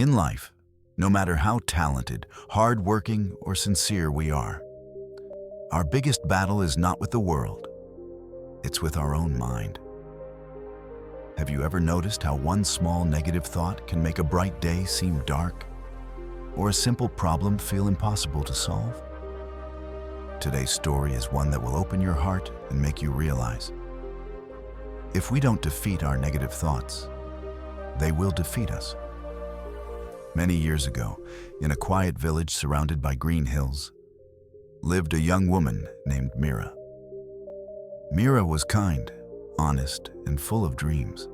In life, no matter how talented, hardworking, or sincere we are, our biggest battle is not with the world, it's with our own mind. Have you ever noticed how one small negative thought can make a bright day seem dark, or a simple problem feel impossible to solve? Today's story is one that will open your heart and make you realize, if we don't defeat our negative thoughts, they will defeat us. Many years ago, in a quiet village surrounded by green hills, lived a young woman named Mira. Mira was kind, honest, and full of dreams.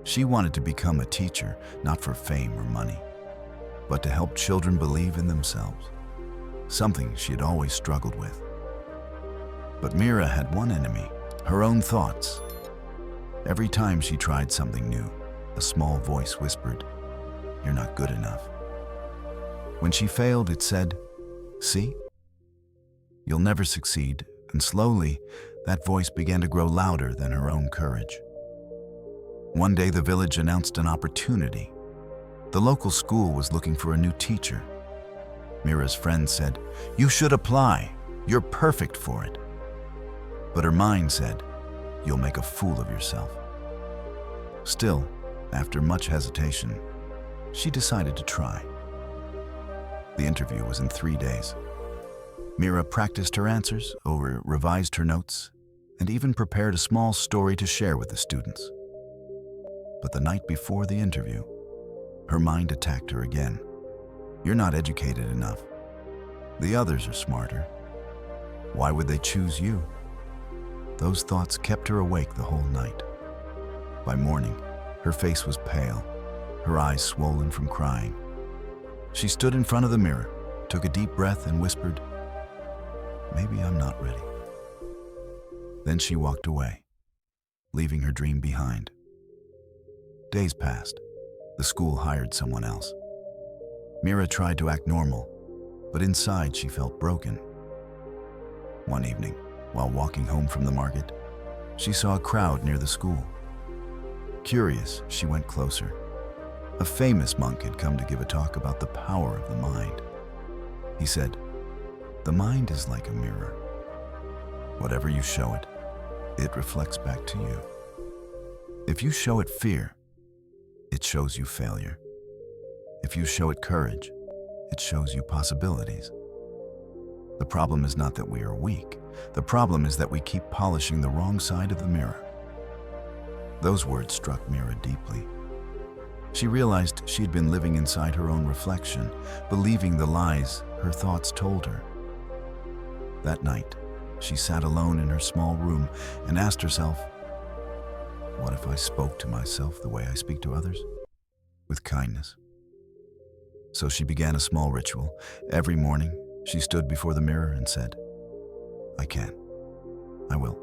She wanted to become a teacher, not for fame or money, but to help children believe in themselves, something she had always struggled with. But Mira had one enemy, her own thoughts. Every time she tried something new, a small voice whispered, "You're not good enough." When she failed, it said, "See? You'll never succeed," and slowly, that voice began to grow louder than her own courage. One day, the village announced an opportunity. The local school was looking for a new teacher. Mira's friend said, "You should apply. You're perfect for it." But her mind said, "You'll make a fool of yourself." Still, after much hesitation, she decided to try. The interview was in 3 days. Mira practiced her answers, revised her notes, and even prepared a small story to share with the students. But the night before the interview, her mind attacked her again. "You're not educated enough. The others are smarter. Why would they choose you?" Those thoughts kept her awake the whole night. By morning, her face was pale, her eyes swollen from crying. She stood in front of the mirror, took a deep breath, and whispered, "Maybe I'm not ready." Then she walked away, leaving her dream behind. Days passed. The school hired someone else. Mira tried to act normal, but inside she felt broken. One evening, while walking home from the market, she saw a crowd near the school. Curious, she went closer. A famous monk had come to give a talk about the power of the mind. He said, "The mind is like a mirror. Whatever you show it, it reflects back to you. If you show it fear, it shows you failure. If you show it courage, it shows you possibilities. The problem is not that we are weak. The problem is that we keep polishing the wrong side of the mirror." Those words struck Mira deeply. She realized she had been living inside her own reflection, believing the lies her thoughts told her. That night, she sat alone in her small room and asked herself, what if I spoke to myself the way I speak to others? With kindness. So she began a small ritual. Every morning, she stood before the mirror and said, "I can. I will.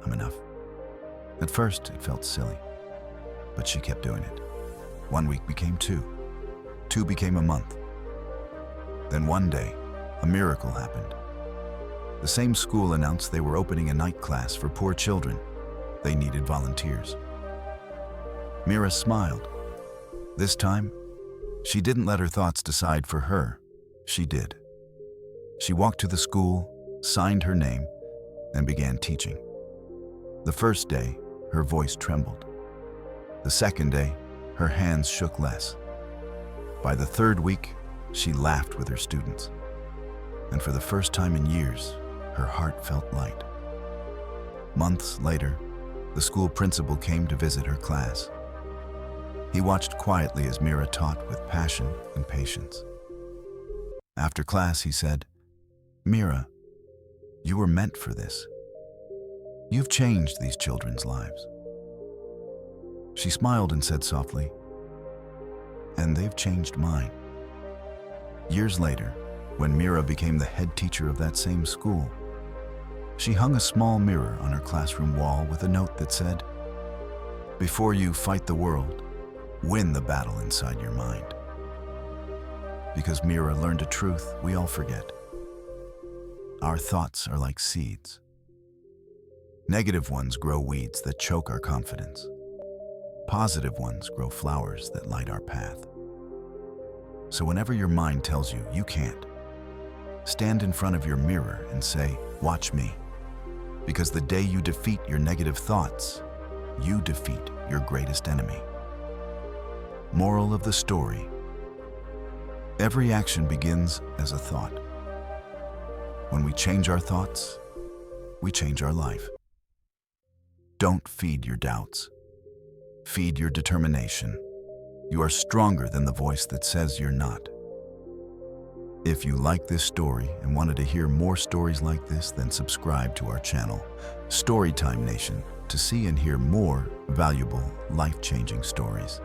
I'm enough." At first, it felt silly, but she kept doing it. 1 week became 2. 2 became a month. Then one day, a miracle happened. The same school announced they were opening a night class for poor children. They needed volunteers. Mira smiled. This time, she didn't let her thoughts decide for her. She did. She walked to the school, signed her name, and began teaching. The first day, her voice trembled. The second day, her hands shook less. By the third week, she laughed with her students. And for the first time in years, her heart felt light. Months later, the school principal came to visit her class. He watched quietly as Mira taught with passion and patience. After class, he said, "Mira, you were meant for this. You've changed these children's lives." She smiled and said softly, "And they've changed mine." Years later, when Mira became the head teacher of that same school, she hung a small mirror on her classroom wall with a note that said, "Before you fight the world, win the battle inside your mind." Because Mira learned a truth we all forget. Our thoughts are like seeds. Negative ones grow weeds that choke our confidence. Positive ones grow flowers that light our path. So whenever your mind tells you you can't, stand in front of your mirror and say, "Watch me." Because the day you defeat your negative thoughts, you defeat your greatest enemy. Moral of the story: every action begins as a thought. When we change our thoughts, we change our life. Don't feed your doubts. Feed your determination. You are stronger than the voice that says you're not. If you like this story and wanted to hear more stories like this, then subscribe to our channel, Storytime Nation, to see and hear more valuable, life-changing stories.